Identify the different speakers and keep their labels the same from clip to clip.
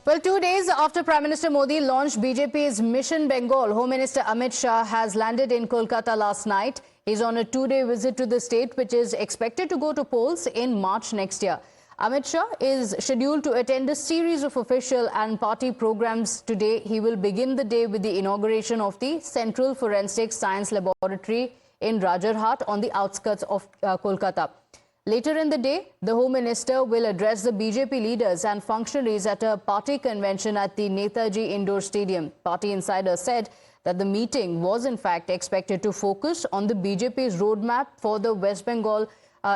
Speaker 1: Well, 2 days after Prime Minister Modi launched BJP's Mission Bengal, Home Minister Amit Shah has landed in Kolkata last night. He's on a 2-day visit to the state, which is expected to go to polls in March next year. Amit Shah is scheduled to attend a series of official and party programs today. He will begin the day with the inauguration of the Central Forensic Science Laboratory in Rajarhat on the outskirts of Kolkata. Later in the day, the Home Minister will address the BJP leaders and functionaries at a party convention at the Netaji Indoor Stadium. Party insiders said that the meeting was in fact expected to focus on the BJP's roadmap for the West Bengal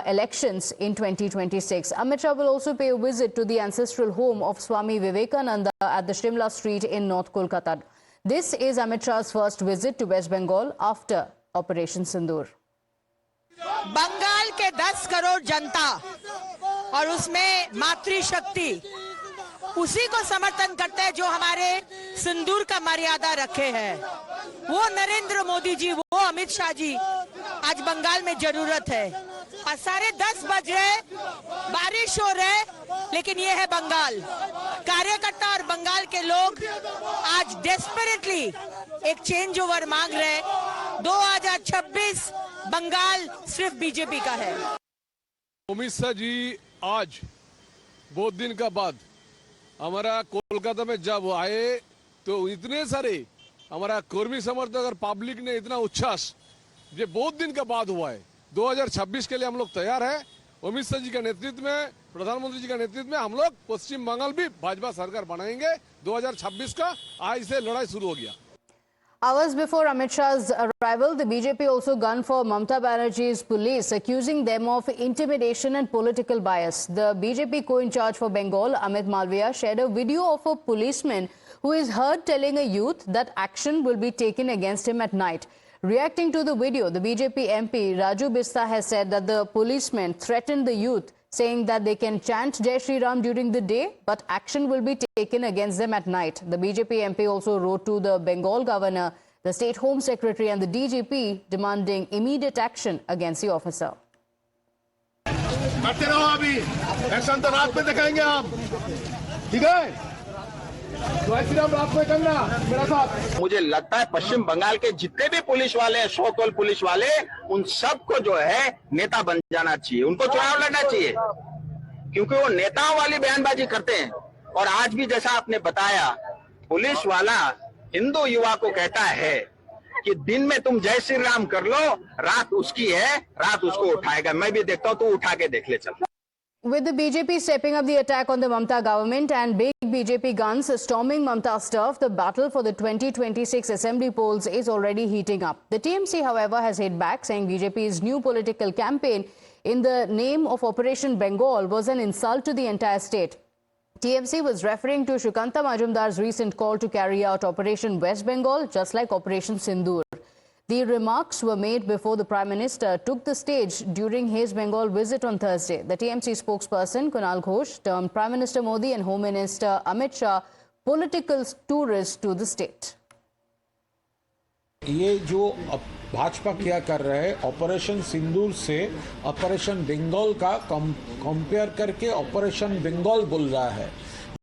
Speaker 1: elections in 2026. Amit Shah will also pay a visit to the ancestral home of Swami Vivekananda at the Shimla Street in North Kolkata. This is Amit Shah's first visit to West Bengal after Operation Sindoor.
Speaker 2: Bengal के 10 करोड़ जनता और उसमें मातृशक्ति उसी को समर्थन करते हैं जो हमारे सिंदूर का मर्यादा रखे हैं। वो नरेंद्र मोदी जी, वो अमित शाह जी आज बंगाल में जरूरत है। और 10:30 बज रहे, बारिश हो रहे, लेकिन ये है बंगाल। कार्यकर्ता और बंगाल के लोग आज डेस्परेटली एक चेंज ओवर मांग रहे। 2026 बंगाल सिर्फ बीजेपी का है।
Speaker 3: अमित शाह जी आज बहुत दिन का बाद हमारा कोलकाता में जब आए तो इतने सारे हमारा कर्मी समर्थक और पब्लिक ने इतना उच्छ्वास, ये बहुत दिन का बाद हुआ है। 2026 के लिए हम लोग तैयार हैं। अमित शाह जी के नेतृत्व में, प्रधानमंत्री जी के नेतृत्व में हम लोग पश्चिम बंगाल भी भाजपा सरकार बनाएंगे। 2026 का आज से लड़ाई शुरू हो गया।
Speaker 1: Hours before Amit Shah's arrival, the BJP also gunned for Mamata Banerjee's police, accusing them of intimidation and political bias. The BJP co-in-charge for Bengal, Amit Malviya, shared a video of a policeman who is heard telling a youth that action will be taken against him at night. Reacting to the video, the BJP MP Raju Bista has said that the policeman threatened the youth, saying that they can chant Jai Shri Ram during the day, but action will be taken against them at night. The BJP MP also wrote to the Bengal governor, the state home secretary and the DGP demanding immediate action against the officer.
Speaker 4: करते रहो अभी, action तो रात में दिखाएंगे आप, ठीक है? जय श्री राम रात में करना मेरा साथ।
Speaker 5: मुझे लगता है पश्चिम बंगाल के जितने भी पुलिस वाले हैं, सौ-कॉल पुलिस वाले, उन सबको जो है नेता बन जाना चाहिए, उनको चुनाव लड़ना चाहिए, क्योंकि वो नेताओं वाली बयानबाजी करते हैं। और आज भी जैसा आपने बताया, पुलिस वाला हिंदू युवा को कहता है कि दिन में तुम जय श्री राम कर लो, रात उसकी है, रात उसको उठाएगा। मैं भी देखता हूँ, तू उठा के देख ले चल।
Speaker 1: With the BJP stepping up the attack on the Mamata government and big BJP guns storming Mamata's turf, the battle for the 2026 assembly polls is already heating up. The TMC, however, has hit back, saying BJP's new political campaign in the name of Operation Bengal was an insult to the entire state. TMC was referring to Shrikanta Majumdar's recent call to carry out Operation West Bengal, just like Operation Sindoor. The remarks were made before the Prime Minister took the stage during his Bengal visit on Thursday. The TMC spokesperson Kunal Ghosh termed Prime Minister Modi and Home Minister Amit Shah political tourists to the state.
Speaker 6: ये जो भाजपा क्या कर रहे हैं, operation सिंदूर से operation Bengal का compare करके operation Bengal बोल रहा है,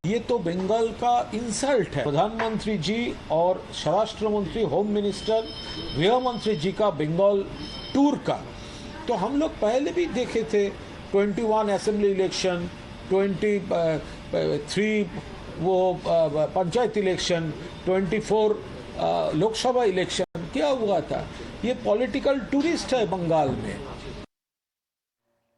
Speaker 6: ये तो बंगाल का इंसल्ट है। प्रधानमंत्री जी और स्वराष्ट्र मंत्री, होम मिनिस्टर, गृह मंत्री जी का बंगाल टूर का तो हम लोग पहले भी देखे थे। 21 असेंबली इलेक्शन, 23 वो पंचायत इलेक्शन, 24 लोकसभा इलेक्शन, क्या हुआ था? ये पॉलिटिकल टूरिस्ट है बंगाल में।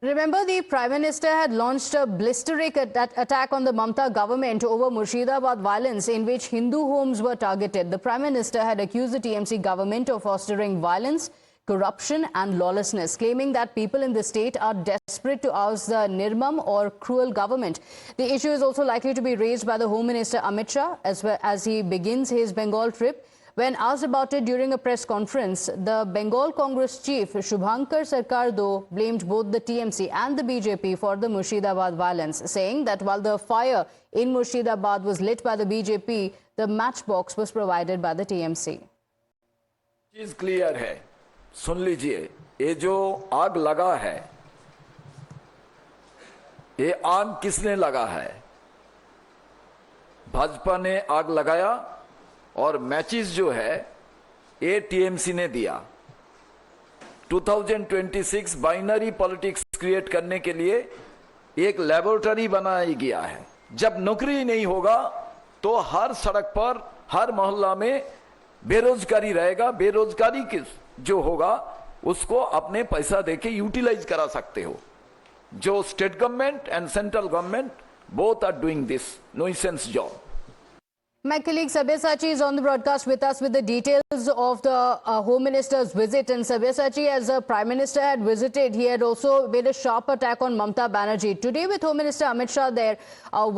Speaker 1: Remember, the Prime Minister had launched a blistering attack on the Mamata government over Murshidabad violence in which Hindu homes were targeted. The Prime Minister had accused the TMC government of fostering violence, corruption and lawlessness, claiming that people in the state are desperate to oust the Nirmam or cruel government. The issue is also likely to be raised by the Home Minister Amit Shah as well as he begins his Bengal trip. When asked about it during a press conference, the Bengal Congress chief Shubhankar Sarkar blamed both the TMC and the BJP for the Murshidabad violence, saying that while the fire in Murshidabad was lit by the BJP, the matchbox was provided by the TMC.
Speaker 7: चीज clear है, सुन लीजिए, ये जो आग लगा है, ये आग किसने लगा है? भाजपा ने आग लगाया और मैचेस जो है ये टीएमसी ने दिया। 2026 बाइनरी पॉलिटिक्स क्रिएट करने के लिए एक लेबोरेटरी बनाया गया है। जब नौकरी नहीं होगा तो हर सड़क पर, हर मोहल्ला में बेरोजगारी रहेगा। बेरोजगारी जो होगा उसको अपने पैसा देके यूटिलाइज करा सकते हो। जो state government and central government both are doing this nuisance job.
Speaker 1: My colleague Sabyasachi is on the broadcast with us with the details of the Home Minister's visit. And Sabyasachi, as the Prime Minister had visited, he had also made a sharp attack on Mamata Banerjee. Today with Home Minister Amit Shah there,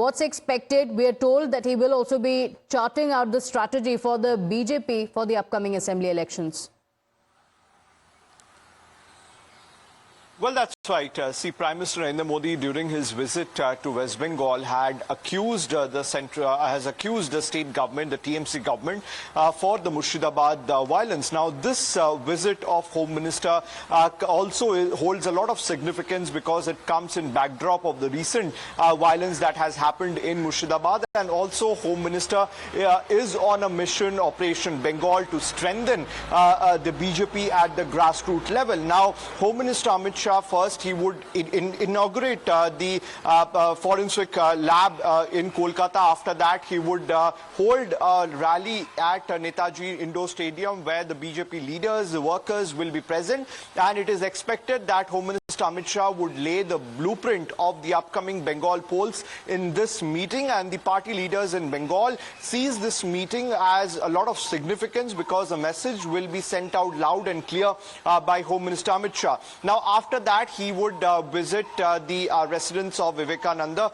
Speaker 1: what's expected? We are told that he will also be charting out the strategy for the BJP for the upcoming assembly elections.
Speaker 8: Well, that's right. See, Prime Minister Narendra Modi, during his visit to West Bengal, had accused the state government, the TMC government, for the Murshidabad violence. Now, this visit of Home Minister also holds a lot of significance because it comes in backdrop of the recent violence that has happened in Murshidabad, and also Home Minister is on a mission, Operation Bengal, to strengthen the BJP at the grassroots level. Now, Home Minister Amit Shah, first he would inaugurate the forensic lab in Kolkata. After that, he would hold a rally at Netaji Indoor Stadium where the BJP leaders, the workers will be present, and it is expected that Home Minister Amit Shah would lay the blueprint of the upcoming Bengal polls in this meeting, and the party leaders in Bengal sees this meeting as a lot of significance because the message will be sent out loud and clear by Home Minister Amit Shah. Now, after that, he would visit the residence of Vivekananda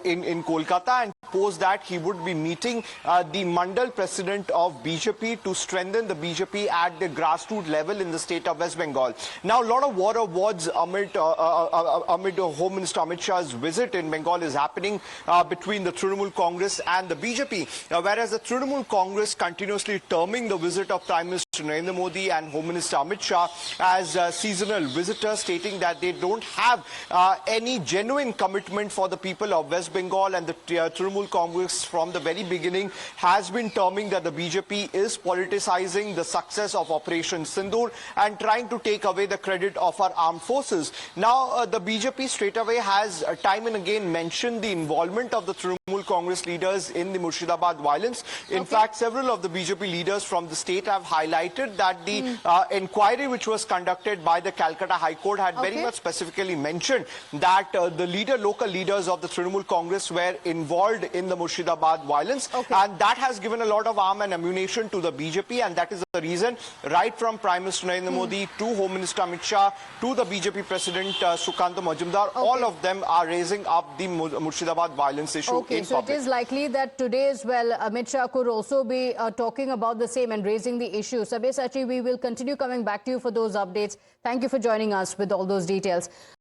Speaker 8: in Kolkata, and post that he would be meeting the Mandal president of BJP to strengthen the BJP at the grassroots level in the state of West Bengal. Now, a lot of war of words amid Home Minister Amit Shah's visit in Bengal is happening between the Trinamool Congress and the BJP, whereas the Trinamool Congress continuously terming the visit of Prime Minister Narendra Modi and Home Minister Amit Shah as seasonal visitors, stating that they don't have any genuine commitment for the people of West Bengal, and the Trinamool Congress from the very beginning has been terming that the BJP is politicizing the success of Operation Sindoor and trying to take away the credit of our armed forces. Now, the BJP straight away has time and again mentioned the involvement of the Trinamool Congress leaders in the Murshidabad violence. In fact, several of the BJP leaders from the state have highlighted that the inquiry which was conducted by the Calcutta High Court had very much specifically mentioned that the local leaders of the Trinamool Congress were involved in the Murshidabad violence, and that has given a lot of arm and ammunition to the BJP, and that is the reason right from Prime Minister Narendra Modi to Home Minister Amit Shah to the BJP President Sukanta Majumdar, all of them are raising up the Murshidabad violence issue in
Speaker 1: so
Speaker 8: public.
Speaker 1: it is likely that today as well Amit Shah could also be talking about the same and raising the issue. Sabyasachi, we will continue coming back to you for those updates. Thank you for joining us with all those details.